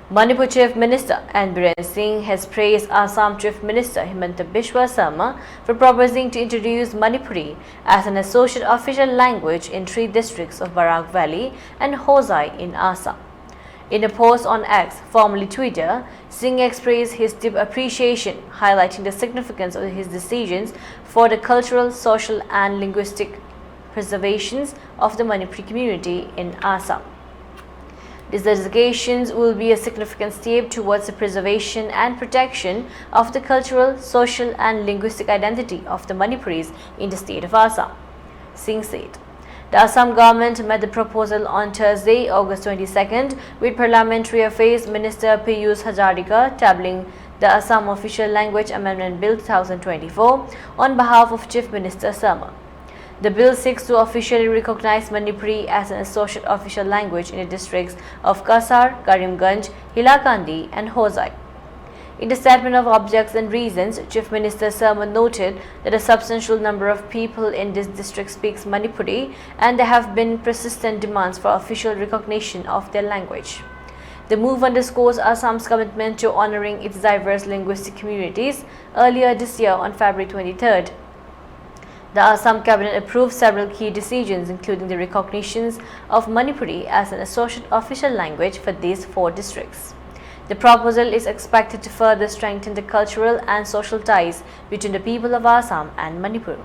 Manipur Chief Minister N. Biren Singh has praised Assam Chief Minister Himanta Biswa Sarma for proposing to introduce Manipuri as an associate official language in 3 districts of Barak Valley and Hosai in Assam. In a post on X, formerly Twitter, Singh expressed his deep appreciation, highlighting the significance of his decisions for the cultural, social and linguistic preservations of the Manipuri community in Assam. These designations will be a significant step towards the preservation and protection of the cultural, social and linguistic identity of the Manipuris in the state of Assam, Singh said. The Assam government met the proposal on Thursday, August 22nd, with Parliamentary Affairs Minister Piyush Hazarika tabling the Assam Official Language Amendment Bill 2024 on behalf of Chief Minister Sarma. The bill seeks to officially recognize Manipuri as an associate official language in the districts of Kasar, Karimganj, Hilakandi and Hosai. In the statement of objects and reasons, Chief Minister Sarma noted that a substantial number of people in this district speaks Manipuri and there have been persistent demands for official recognition of their language. The move underscores Assam's commitment to honoring its diverse linguistic communities. Earlier this year, on February 23rd, the Assam Cabinet approved several key decisions, including the recognitions of Manipuri as an associate official language for these 4 districts. The proposal is expected to further strengthen the cultural and social ties between the people of Assam and Manipur.